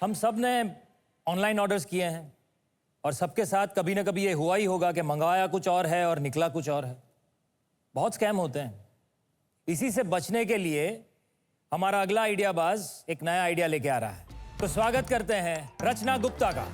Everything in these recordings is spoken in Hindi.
हम सब ने ऑनलाइन ऑर्डर्स किए हैं और सबके साथ कभी ना कभी ये हुआ ही होगा कि मंगवाया कुछ और है और निकला कुछ और है। बहुत स्कैम होते हैं। इसी से बचने के लिए हमारा अगला आइडियाबाज एक नया आइडिया लेके आ रहा है। तो स्वागत करते हैं रचना गुप्ता का।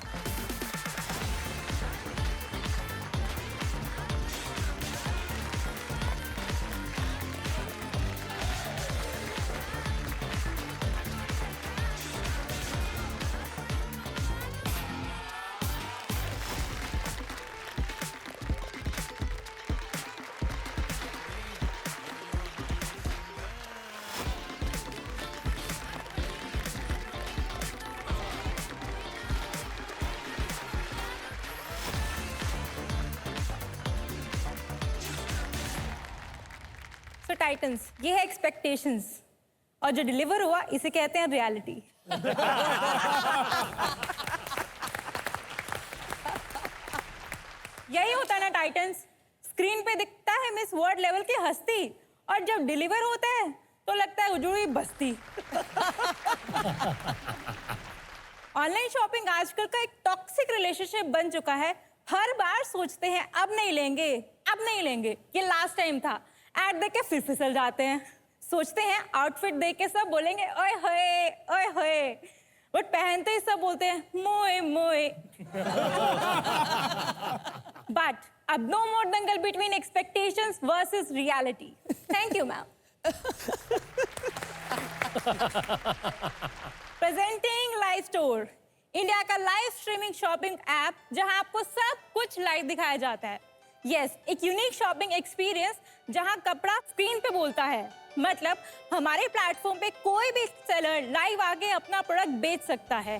तो टाइटन्स, ये है एक्सपेक्टेशंस और जो डिलीवर हुआ इसे कहते हैं रियलिटी। यही होता है ना टाइटन्स, स्क्रीन पे दिखता है मिस वर्ल्ड लेवल की हस्ती और जब डिलीवर होता है तो लगता है उजड़ी बस्ती। ऑनलाइन शॉपिंग आजकल का एक टॉक्सिक रिलेशनशिप बन चुका है। हर बार सोचते हैं अब नहीं लेंगे, अब नहीं लेंगे, ये लास्ट टाइम था। ऐड देख के फिर फिसल जाते हैं। सोचते हैं आउटफिट देख के सब बोलेंगे ओए होए ओए होए, बट पहनते ही सब बोलते हैं मोए मोए। बट अब no more dangal between expectations versus reality. Thank you ma'am. Presenting live store, India का लाइव स्ट्रीमिंग शॉपिंग ऐप जहां आपको सब कुछ लाइव दिखाया जाता है। यस, एक यूनिक शॉपिंग एक्सपीरियंस जहां कपड़ा स्क्रीन पे बोलता है। मतलब हमारे प्लेटफॉर्म पे कोई भी सेलर लाइव आके अपना प्रोडक्ट बेच सकता है।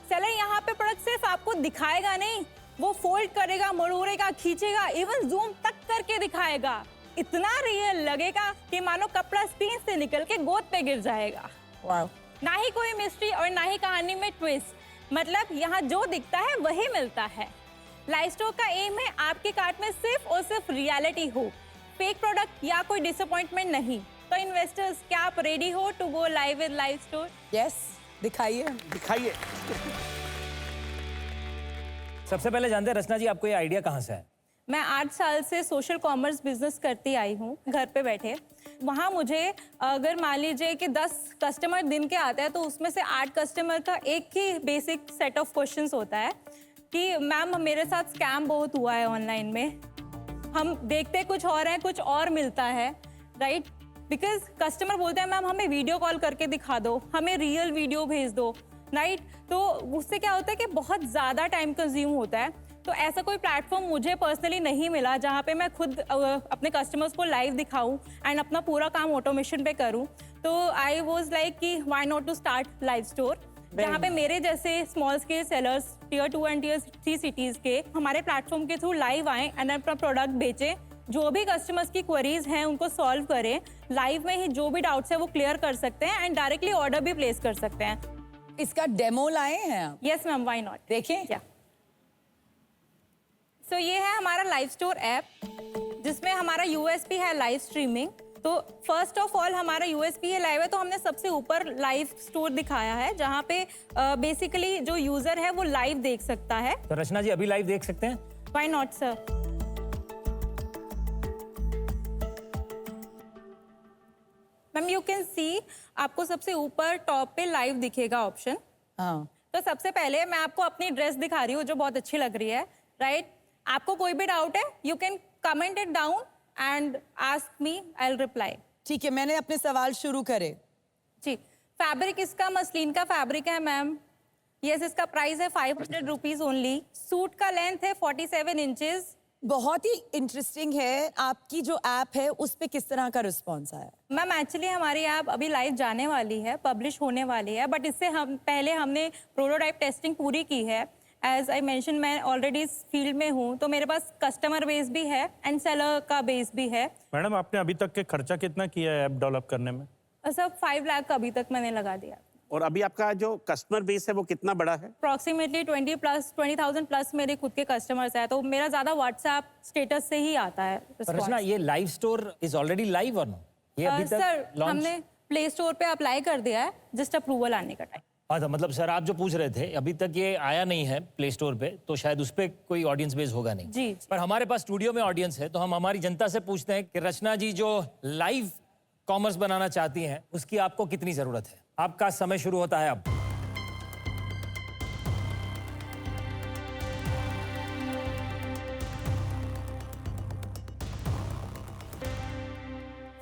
सेलर यहाँ पे प्रोडक्ट सिर्फ आपको दिखाएगा नहीं, वो फोल्ड करेगा, मरोड़ेगा, खींचेगा, इवन जूम तक करके दिखाएगा। इतना रियल लगेगा कि मानो कपड़ा स्क्रीन से निकल के गोद पे गिर जाएगा। वाह। ना ही कोई मिस्ट्री और ना ही कहानी में ट्विस्ट। मतलब यहाँ जो दिखता है वही मिलता है। लाइव स्टोर का एम है आपके कार्ट में सिर्फ और सिर्फ रियलिटी हो, फेक प्रोडक्ट या कोई डिसअपॉइंटमेंट नहीं। तो इन्वेस्टर्स, क्या आप रेडी हो to go live with live store? Yes, दिखाइए दिखाइए। सबसे पहले जानते हैं रचना जी, आपको ये आइडिया कहाँ से है? मैं 8 साल से सोशल कॉमर्स बिजनेस करती आई हूँ घर पे बैठे। वहाँ मुझे अगर मान लीजिए कि 10 कस्टमर दिन के आते हैं तो उसमें से 8 कस्टमर का एक ही बेसिक सेट ऑफ क्वेश्चंस होता है कि मैम मेरे साथ स्कैम बहुत हुआ है ऑनलाइन में। हम देखते कुछ और हैं, कुछ और मिलता है, राइट? बिकॉज कस्टमर बोलते हैं मैम हमें वीडियो कॉल करके दिखा दो, हमें रियल वीडियो भेज दो, राइट? तो उससे क्या होता है कि बहुत ज़्यादा टाइम कंज्यूम होता है। तो ऐसा कोई प्लेटफॉर्म मुझे पर्सनली नहीं मिला जहाँ पे मैं खुद अपने कस्टमर्स को लाइव दिखाऊं एंड अपना पूरा काम ऑटोमेशन पे करूं। तो आई वाज लाइक कि why not to start live store, जहाँ पे मेरे जैसे small scale sellers tier 2 and tier 3 cities के हमारे प्लेटफॉर्म के थ्रू लाइव आए एंड अपना प्रोडक्ट बेचें। जो भी कस्टमर्स की क्वेरीज हैं उनको सॉल्व करें। लाइव में ही जो भी डाउट्स है वो क्लियर कर सकते हैं एंड डायरेक्टली ऑर्डर भी प्लेस कर सकते हैं। इसका डेमो लाए हैं आप? Yes ma'am, why not. देखें क्या तो ये है हमारा लाइव स्टोर ऐप जिसमें हमारा यूएसपी है लाइव स्ट्रीमिंग। तो फर्स्ट ऑफ ऑल हमारा यूएसपी है लाइव है, तो हमने सबसे ऊपर लाइव स्टोर दिखाया है जहाँ पे बेसिकली जो यूजर है वो लाइव देख सकता है। तो रचना जी अभी लाइव देख सकते हैं? Why not sir. Ma'am you can see, आपको सबसे ऊपर टॉप पे लाइव दिखेगा ऑप्शन। हाँ। तो सबसे पहले मैं आपको अपनी ड्रेस दिखा रही हूँ जो बहुत अच्छी लग रही है, राइट? आपको कोई भी डाउट है you can comment it down and ask me, I will reply. ठीक है, मैंने अपने सवाल शुरू करे। जी, फैब्रिक इसका मसलिन का फैब्रिक है मैम। यस, इसका प्राइस है 500 रुपीज ओनली। सूट का लेंथ है 47 इंचेस। बहुत ही इंटरेस्टिंग है। आपकी जो ऐप है उस पे किस तरह का रिस्पॉन्स आया? मैम एक्चुअली हमारी ऐप अभी लाइव जाने वाली है, पब्लिश होने वाली है, बट इससे हम पहले हमने प्रोटोटाइप टेस्टिंग पूरी की है। एज आई मेंशन, मैं ऑलरेडी इस फील्ड में हूँ, तो मेरे पास कस्टमर बेस भी है एंड सेलर का बेस भी है। मैडम, आपने अभी तक के खर्चा कितना किया है ऐप डेवलप करने में? सर 5 लाख अभी तक मैंने लगा दिया। और अभी आपका जो कस्टमर बेस है वो कितना बड़ा है? अप्रॉक्सीमेटली 20,000 प्लस मेरे खुद के कस्टमर्स हैं, तो मेरा ज्यादा व्हाट्सएप स्टेटस से ही आता है response। रचना, ये live store is already live और नो? ये अभी तक सर launch? हमने प्ले स्टोर पे अप्लाई कर दिया है, जस्ट अप्रूवल आने का टाइम। हाँ तो मतलब सर आप जो पूछ रहे थे अभी तक ये आया नहीं है प्ले स्टोर पे, तो शायद उस पर कोई ऑडियंस बेस होगा नहीं। जी। पर हमारे पास स्टूडियो में ऑडियंस है, तो हम हमारी जनता से पूछते हैं कि रचना जी जो लाइव कॉमर्स बनाना चाहती हैं उसकी आपको कितनी जरूरत है। आपका समय शुरू होता है अब।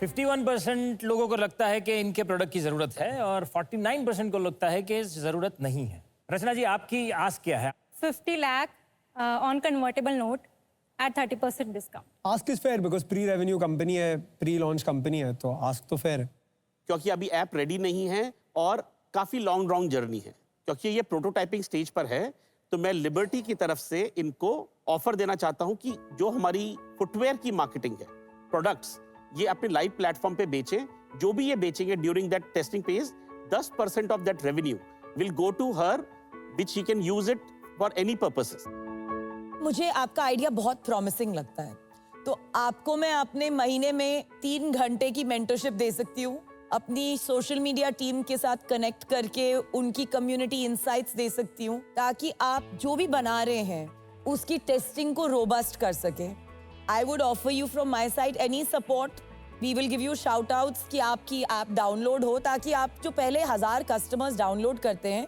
%51 लोगों को लगता है कि इनके प्रोडक्ट की जरूरत है और 49% को लगता है कि जरूरत नहीं है। रचना जी आपकी आस क्या है? 50 lakh on convertible note at 30% discount. Ask is fair because pre revenue company है, प्री लॉन्च कंपनी है, तो आस्क तो फेयर है। क्योंकि अभी ऐप रेडी नहीं है और काफ़ी लॉन्ग जर्नी है। क्योंकि ये प्रोटोटाइपिंग स्टेज पर है, तो मैं लिबर्टी की तरफ से इनको ऑफर देना चाहता हूं कि जो हमारी फुटवेयर की मार्केटिंग है, प्रोडक्ट्स, ये अपने लाइव प्लेटफॉर्म पे बेचें। जो भी ये बेचेंगे during that testing phase, 10% of that revenue will go to her, which he can use it for any purposes. मुझे आपका आइडिया बहुत प्रॉमिसिंग लगता है। तो आपको मैं अपने महीने में 3 घंटे की मेंटरशिप दे सकती हूँ, अपनी सोशल मीडिया टीम के साथ कनेक्ट करके उनकी कम्युनिटी इंसाइट्स दे सकती हूँ, ताकि आप जो भी बना रहे हैं उसकी टेस्टिंग को रोबस्ट कर सके। I would offer you from my side any support. We will give you shout outs कि आपकी ऐप डाउनलोड हो, ताकि आप जो पहले 1000 कस्टमर्स डाउनलोड करते हैं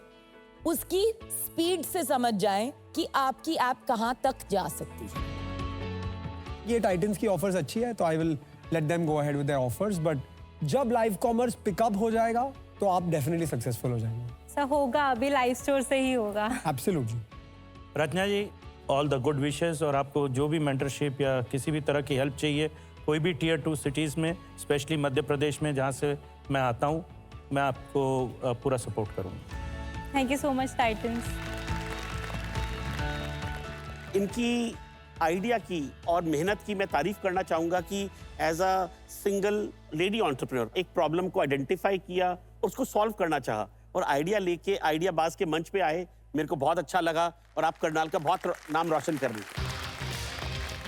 उसकी स्पीड से समझ जाएं कि आपकी ऐप कहाँ तक जा सकती है। ये टाइटन्स की ऑफर्स अच्छी है, तो I will let them go ahead with their offers, but जब लाइव कॉमर्स पिकअप हो जाएगा तो आप डेफिनेटली सक्सेसफुल हो जाएंगे। सर होगा, अभी लाइव स्टोर से ही होगा। Absolutely. Rachna ji, all the good wishes. और आपको जो भी मेंटरशिप या किसी भी तरह की हेल्प चाहिए, कोई भी टियर 2 सिटीज़ में, स्पेशली मध्य प्रदेश में जहाँ से मैं आता हूँ, मैं आपको पूरा सपोर्ट करूँगा। Thank you so much titans. इनकी आइडिया की और मेहनत की मैं तारीफ करना चाहूँगा कि as a single lady entrepreneur एक प्रॉब्लम को आइडेंटिफाई किया, उसको सॉल्व करना चाहा और आइडिया लेके आइडिया बाज के मंच पे आए। मेरे को बहुत अच्छा लगा और आप करनाल का बहुत नाम रोशन कर रही।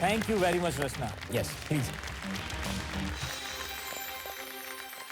Thank you very much Rachna. Yes please.